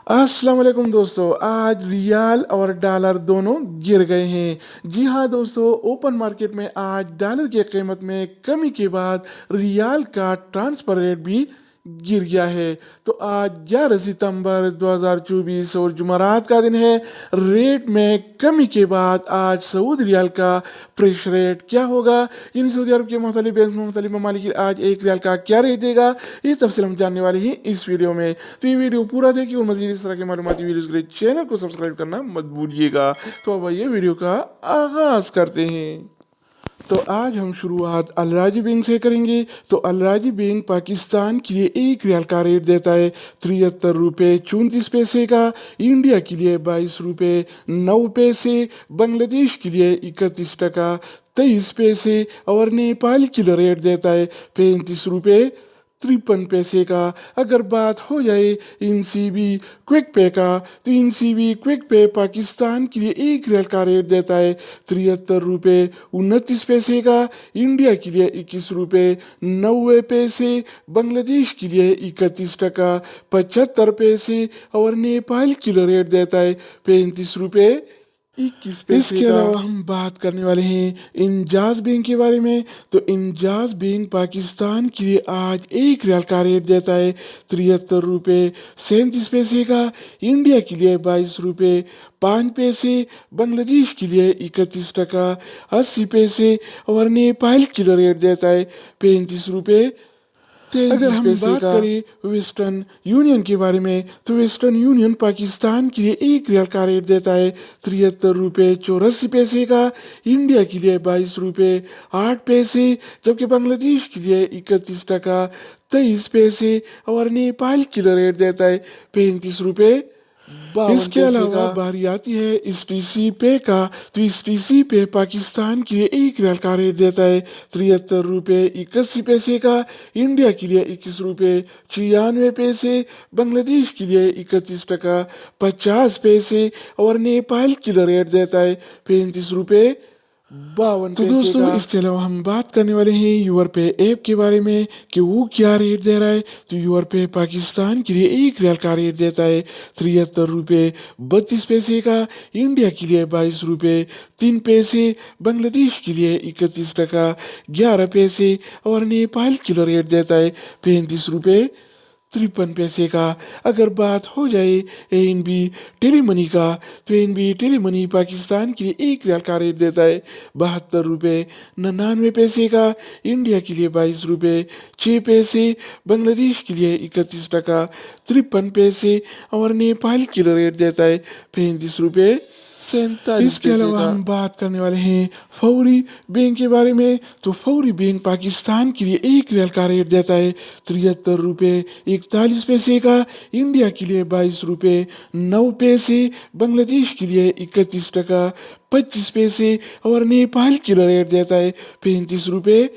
अस्सलाम वालेकुम दोस्तों, आज रियाल और डॉलर दोनों गिर गए हैं। जी हाँ दोस्तों, ओपन मार्केट में आज डॉलर की कीमत में कमी के बाद रियाल का ट्रांसफर रेट भी गिर गया है। तो आज 11 सितंबर 2024 और जुमेरात का दिन है। रेट में कमी के बाद आज सऊदी रियाल का प्रेस रेट क्या होगा, इन सऊदी अरब के मुख्तलिफ बैंक में मुख्तलिफ ममालिक आज एक रियाल का क्या रेट देगा, ये तफसील हम जानने वाले हैं इस वीडियो में। तो ये वीडियो पूरा देखिए और मजीद इस तरह के मालूमाती वीडियोस के लिए चैनल को सब्सक्राइब करना मत भूलिएगा। तो अब ये वीडियो का आगाज करते हैं। तो आज हम शुरुआत अलराजी बैंक से करेंगे। तो अलराजी बैंक पाकिस्तान के लिए एक रियाल का रेट देता है 73 रुपये 34 पैसे का, इंडिया के लिए 22 रुपये 9 पैसे, बांग्लादेश के लिए 31 टका 23 पैसे और नेपाल के लिए रेट देता है 35 रुपये 53 पैसे का। अगर बात हो जाए इन सीबी क्विक पे का, तो इन सीबी क्विक पे पाकिस्तान के लिए एक रियाल का रेट देता है 73 रुपये 29 पैसे का, इंडिया के लिए 21 रुपये 90 पैसे, बांग्लादेश के लिए 31 टका 75 पैसे और नेपाल के लिए रेट देता है 35 रुपये 21 पैसे इसके अलावा हम बात करने वाले हैं इंजाज बैंक के बारे में। तो इंजाज बैंक पाकिस्तान के लिए आज एक रियाल का रेट देता है 73 रुपये 37 पैसे का, इंडिया के लिए 22 रुपये 5 पैसे, बांग्लादेश के लिए 31 टका 80 पैसे और नेपाल के लिए रेट देता है 35 रुपये 33 अगर हम बात करें वेस्टर्न यूनियन के बारे में, तो वेस्टर्न यूनियन पाकिस्तान के लिए एक रियाल का रेट देता है 73 रुपये 84 पैसे का, इंडिया के लिए 22 रुपये 8 पैसे, जबकि बांग्लादेश के लिए 31 टका 23 पैसे और नेपाल के लिए रेट देता है 35 रुपये 52 इसके अलावा बारी आती है इस टीसी पे का। तो इस टीसी पे पाकिस्तान के लिए एक रियाल का रेट देता है 73 रुपये 81 पैसे का, इंडिया के लिए 21 रुपये 96 पैसे, बांग्लादेश के लिए 31 टका 50 पैसे और नेपाल के लिए रेट देता है 35 रुपये 52 तो दोस्तों इसके अलावा हम बात करने वाले हैं यूरपे ऐप के बारे में कि वो क्या रेट दे रहा है। तो यूरपे पाकिस्तान के लिए एक रियाल का रेट देता है 73 रुपये 32 पैसे का, इंडिया के लिए 22 रुपये 3 पैसे, बांग्लादेश के लिए 31 टका 11 पैसे और नेपाल के लिए रेट देता है 35 रुपये 53 पैसे का। अगर बात हो जाए एनबी टेलीमनी का, तो एनबी टेलीमनी पाकिस्तान के लिए एक रियाल का रेट देता है 72 रुपये 99 पैसे का, इंडिया के लिए 22 रुपये 6 पैसे, बांग्लादेश के लिए 31 टका 53 पैसे और नेपाल के लिए रेट देता है 35 रुपये 47 इसके अलावा हम बात करने वाले हैं फौरी बैंक के बारे में। तो फौरी बैंक पाकिस्तान के लिए एक रियाल का रेट देता है 73 रुपये 41 पैसे का, इंडिया के लिए 22 रुपये 9 पैसे, बांग्लादेश के लिए 31 टका 25 पैसे और नेपाल के लिए रेट देता है 35 रुपये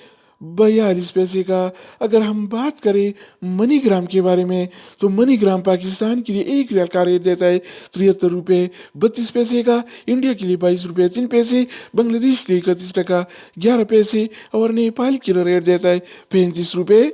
42 पैसे का। अगर हम बात करें मनीग्राम के बारे में, तो मनीग्राम पाकिस्तान के लिए एक रियाल का रेट देता है 73 रुपये 32 पैसे का, इंडिया के लिए 22 रुपये 3 पैसे, बांग्लादेश के लिए 31 टका 11 पैसे और नेपाल के लिए रेट देता है 35 रुपये